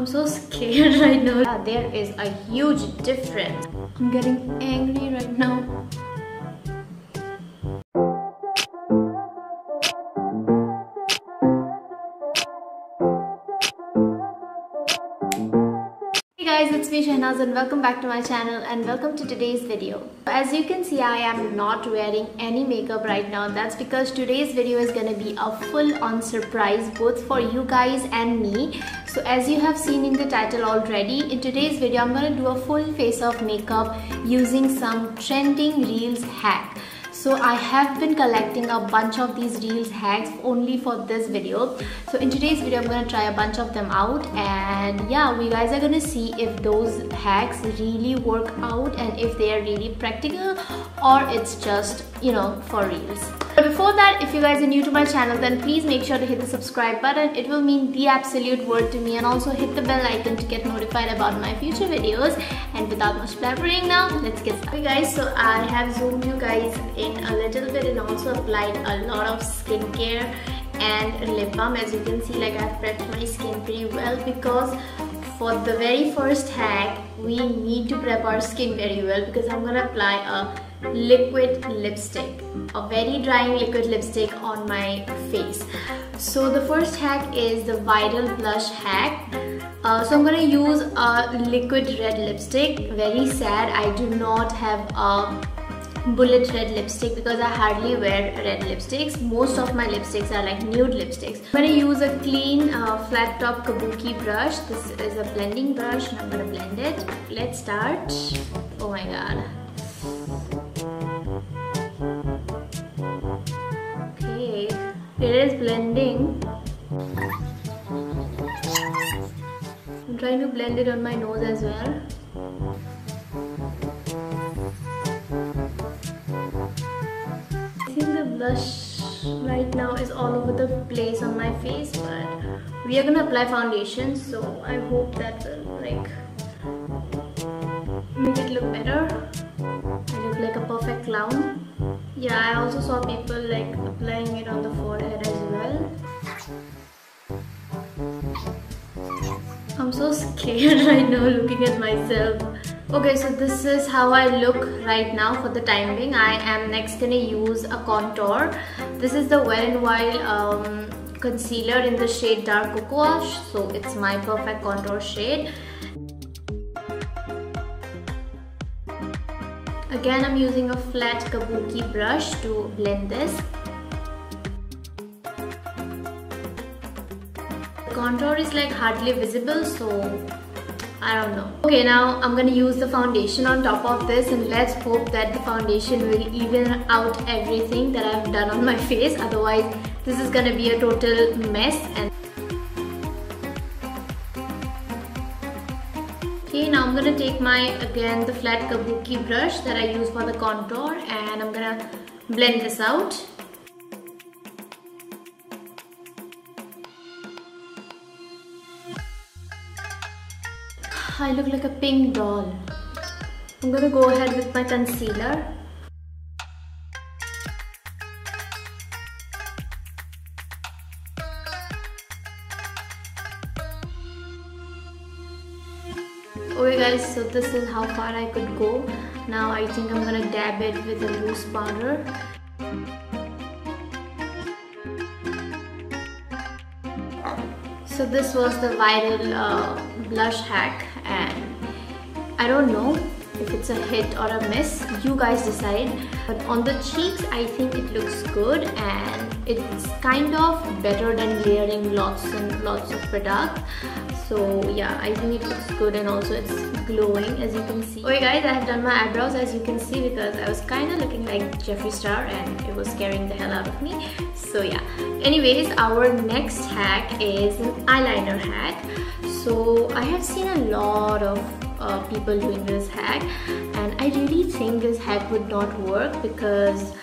I'm so scared right now. Yeah, there is a huge difference. I'm getting angry right now. Hey guys, it's me Shahnaz and welcome back to my channel and welcome to today's video. As you can see, I am not wearing any makeup right now. That's because today's video is gonna be a full-on surprise both for you guys and me. So as you have seen in the title already, in today's video I'm gonna do a full face of makeup using some trending Reels hack. So I have been collecting a bunch of these Reels hacks only for this video. So in today's video I'm gonna try a bunch of them out, and yeah, we guys are gonna see if those hacks really work out and if they are really practical or it's just, you know, for Reels. But before that, if you guys are new to my channel, then please make sure to hit the subscribe button. It will mean the absolute world to me, and also hit the bell icon to get notified about my future videos. And without much blabbering now, let's get started. Okay guys, so I have zoomed you guys in a little bit and also applied a lot of skincare and lip balm. As you can see, like I've prepped my skin pretty well, because for the very first hack we need to prep our skin very well, because I'm gonna apply a liquid lipstick, a very drying liquid lipstick on my face. So the first hack is the viral blush hack. So I'm gonna use a liquid red lipstick. Very sad, I do not have a bullet red lipstick because I hardly wear red lipsticks. Most of my lipsticks are like nude lipsticks. I'm gonna use a clean flat top kabuki brush. This is a blending brush and I'm gonna blend it. Let's start. Oh my god. Okay, it is blending. I'm trying to blend it on my nose as well. I think the blush right now is all over the place on my face, but we are gonna apply foundation, so I hope that will like make it look better. I look like a perfect clown. Yeah, I also saw people like applying it on the forehead as well. I'm so scared right now looking at myself. Okay, so this is how I look right now for the time being. I am next gonna use a contour. This is the Wet n Wild concealer in the shade Dark Cocoa. So it's my perfect contour shade. Again, I'm using a flat kabuki brush to blend this. The contour is like hardly visible, so I don't know. Okay, now I'm gonna use the foundation on top of this, and let's hope that the foundation will even out everything that I've done on my face. Otherwise, this is gonna be a total mess. And okay, now I'm gonna take again the flat kabuki brush that I use for the contour, and I'm gonna blend this out. I look like a pink doll. I'm gonna go ahead with my concealer. Okay guys, so this is how far I could go. Now I think I'm gonna dab it with a loose powder. So this was the viral blush hack, and I don't know if it's a hit or a miss. You guys decide. But on the cheeks, I think it looks good, and it's kind of better than layering lots and lots of product. So yeah, I think it looks good, and also it's glowing, as you can see. Okay guys, I have done my eyebrows, as you can see, because I was kind of looking like Jeffree Star and it was scaring the hell out of me. So yeah, anyways, our next hack is an eyeliner hack. So I have seen a lot of people doing this hack, and I really think this hack would not work because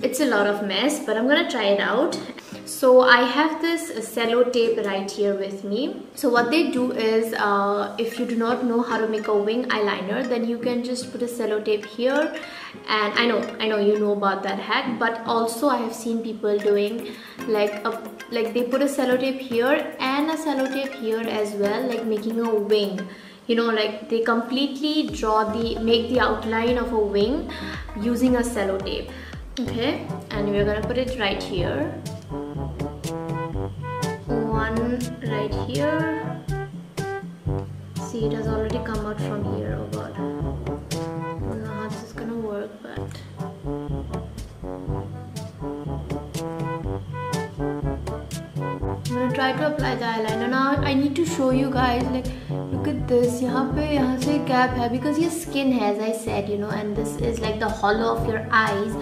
it's a lot of mess, but I'm gonna try it out. So I have this cello tape right here with me. So what they do is, if you do not know how to make a wing eyeliner, then you can just put a cello tape here. And I know you know about that hack, but also I have seen people doing like they put a cello tape here and a cello tape here as well, like making a wing. You know, like they completely make the outline of a wing using a cello tape. Okay, and we're gonna put it right here. One right here. See, it has already come out from here. Oh god, I don't know how this is gonna work, but I'm gonna try to apply the eyeliner. Now I need to show you guys, like, look at this. यहाँ से gap है because your skin has, I said, you know, and this is like the hollow of your eyes.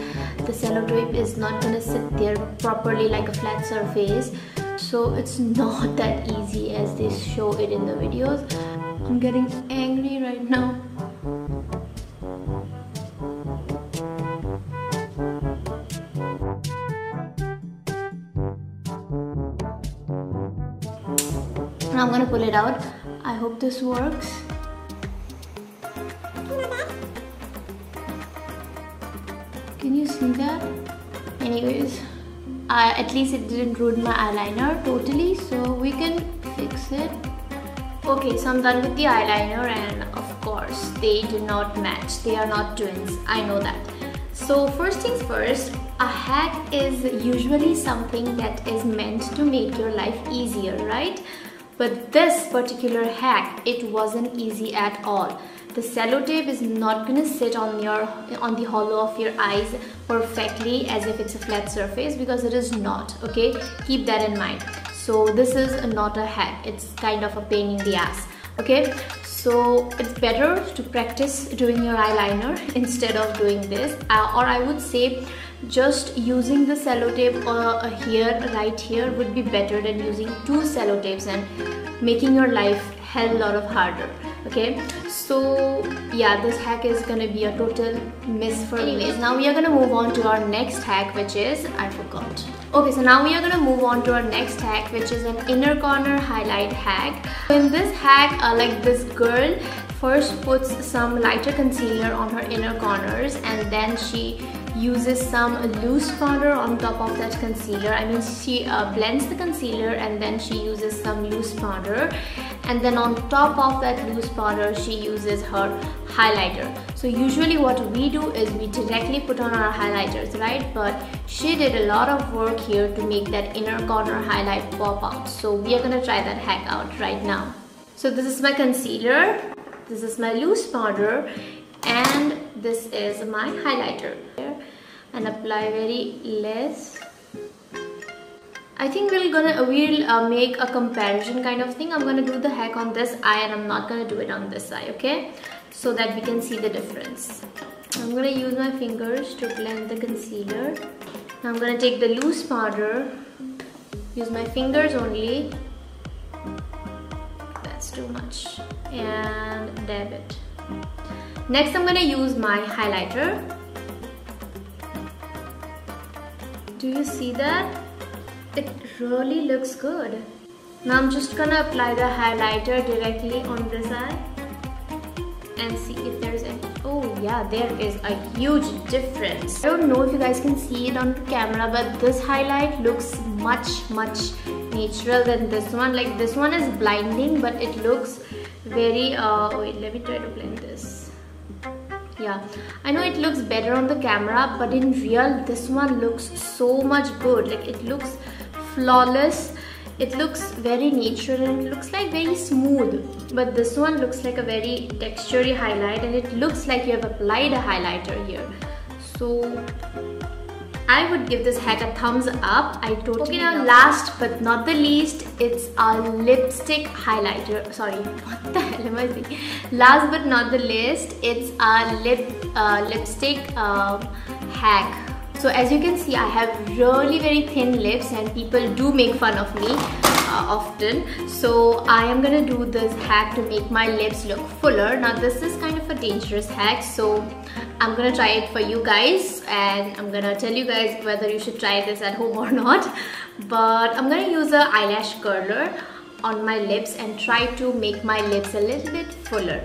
The cello tape is not gonna sit there properly like a flat surface, so it's not that easy as they show it in the videos. I'm getting angry right now. Now I'm gonna pull it out. I hope this works. Can you see that? Anyways, at least it didn't ruin my eyeliner totally, so we can fix it. Okay, so I'm done with the eyeliner, and of course they do not match. They are not twins, I know that. So first things first, a hack is usually something that is meant to make your life easier, right? But this particular hack, it wasn't easy at all. The cello tape is not gonna sit on the hollow of your eyes perfectly as if it's a flat surface, because it is not. Okay, keep that in mind. So this is not a hack. It's kind of a pain in the ass. Okay, so it's better to practice doing your eyeliner instead of doing this, or I would say just using the cello tape right here would be better than using two cello tapes and making your life hell lot of harder. Okay, so yeah, this hack is gonna be a total miss for me. Anyways, now we are gonna move on to our next hack, which is, I forgot. Okay, so now we are gonna move on to our next hack, which is an inner corner highlight hack. In this hack, like, this girl first puts some lighter concealer on her inner corners, and then she uses some loose powder on top of that concealer. I mean, she blends the concealer and then she uses some loose powder, and then on top of that loose powder she uses her highlighter. So usually what we do is we directly put on our highlighters, right? But she did a lot of work here to make that inner corner highlight pop out. So we are gonna try that hack out right now. So this is my concealer, this is my loose powder, and this is my highlighter, and apply very less. I think we'll make a comparison kind of thing. I'm gonna do the hack on this eye and I'm not gonna do it on this eye, okay? So that we can see the difference. I'm gonna use my fingers to blend the concealer. Now I'm gonna take the loose powder, use my fingers only. That's too much, and dab it. Next I'm gonna use my highlighter. Do you see that? It really looks good. Now I'm just gonna apply the highlighter directly on this eye and see if there's any. Oh yeah, there is a huge difference. I don't know if you guys can see it on camera, but this highlight looks much natural than this one. Like, this one is blinding, but it looks very wait, let me try to blend this. Yeah, I know it looks better on the camera, but in real this one looks so much good. Like, it looks flawless, it looks very natural, and it looks like very smooth. But this one looks like a very textury highlight, and it looks like you have applied a highlighter here. So I would give this hack a thumbs up. Okay, now last but not the least, it's a lipstick highlighter. Sorry, what the hell am I saying? Last but not the least, it's a lipstick hack. So as you can see, I have really very thin lips and people do make fun of me often. So I am gonna do this hack to make my lips look fuller. Now this is kind of a dangerous hack, so I'm gonna try it for you guys and I'm gonna tell you guys whether you should try this at home or not. but I'm gonna use an eyelash curler on my lips and try to make my lips a little bit fuller.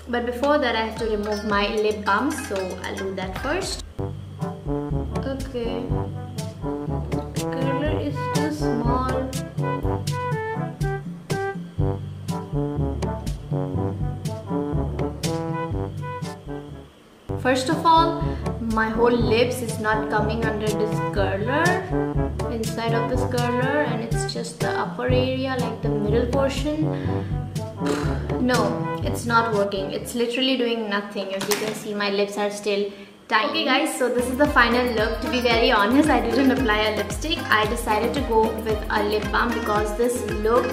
But before that I have to remove my lip balm, so I'll do that first. Okay, curler is too small. First of all, my whole lips is not coming under this curler, inside of this curler, and it's just the upper area, like the middle portion. No, it's not working. It's literally doing nothing. If you can see, my lips are still tiny. Okay guys, so this is the final look. To be very honest, I didn't apply a lipstick. I decided to go with a lip balm because this look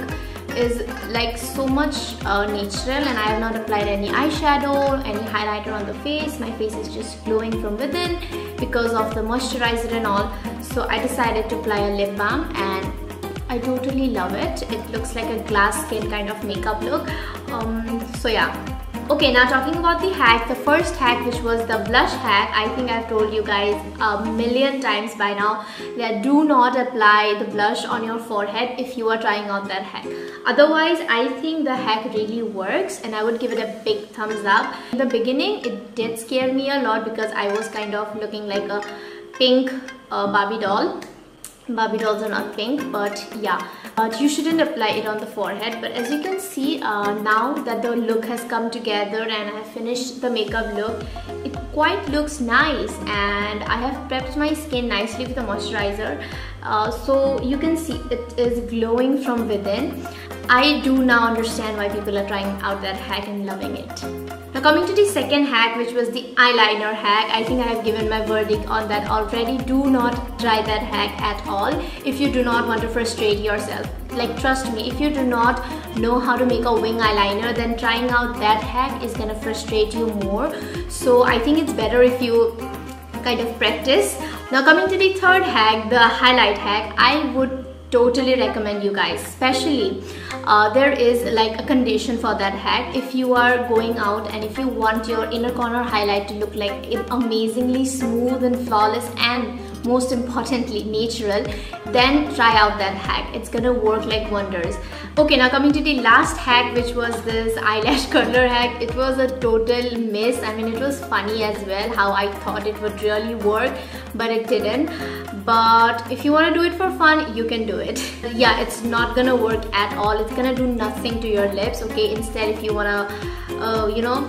is like so much natural, and I have not applied any eyeshadow, any highlighter on the face. My face is just glowing from within because of the moisturizer and all. So I decided to apply a lip balm, and I totally love it. It looks like a glass skin kind of makeup look. So yeah. Okay, now talking about the hack, the first hack, which was the blush hack, I think I've told you guys a million times by now that do not apply the blush on your forehead if you are trying out that hack. Otherwise, I think the hack really works, and I would give it a big thumbs up. In the beginning, it did scare me a lot because I was kind of looking like a pink Barbie doll. Barbie dolls are not pink, but yeah, you shouldn't apply it on the forehead. But as you can see, now that the look has come together and I have finished the makeup look, it quite looks nice, and I have prepped my skin nicely with a moisturizer, so you can see it is glowing from within. I do now understand why people are trying out that hack and loving it. Now coming to the second hack, which was the eyeliner hack, I think I have given my verdict on that already. Do not try that hack at all if you do not want to frustrate yourself. Like, trust me, if you do not know how to make a wing eyeliner, then trying out that hack is gonna frustrate you more. So I think it's better if you kind of practice. Now coming to the third hack, the highlight hack, I would totally recommend you guys, especially there is like a condition for that hack. If you are going out and if you want your inner corner highlight to look like amazingly smooth and flawless, and most importantly natural, then try out that hack. It's gonna work like wonders. Okay, now coming to the last hack, which was this eyelash curler hack. It was a total miss. I mean, it was funny as well how I thought it would really work, but it didn't. But if you want to do it for fun, you can do it. Yeah, it's not gonna work at all. It's gonna do nothing to your lips. Okay, instead, if you wanna you know,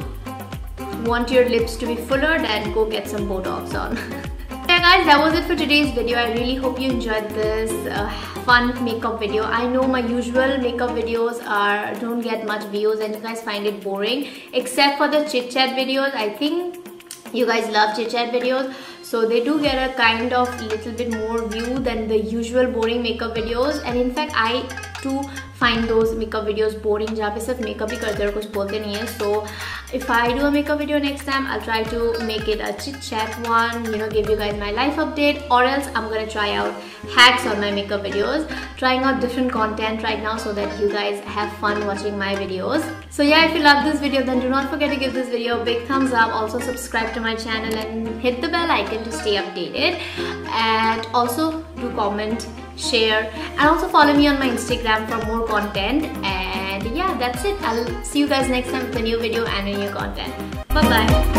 want your lips to be fuller, then go get some Botox on. Yeah guys, that was it for today's video. I really hope you enjoyed this fun makeup video. I know my usual makeup videos don't get much views and you guys find it boring, except for the chit chat videos. I think you guys love chit chat videos, so they do get a kind of little bit more view than the usual boring makeup videos. And in fact, I too find those makeup videos boring जहाँ पे सिर्फ makeup ही करते और कुछ बोलते नहीं है. So if I do a makeup video next time, I'll try to make it a chit chat one, you know, give you guys my life update, or else I'm gonna try out hacks on my makeup videos, trying out different content right now so that you guys have fun watching my videos. So yeah, if you love this video, then do not forget to give this video a big thumbs up. Also subscribe to my channel and hit the bell icon to stay updated, and also do comment, share, and also follow me on my Instagram for more content. And yeah, that's it. I'll see you guys next time with a new video and a new content. Bye bye.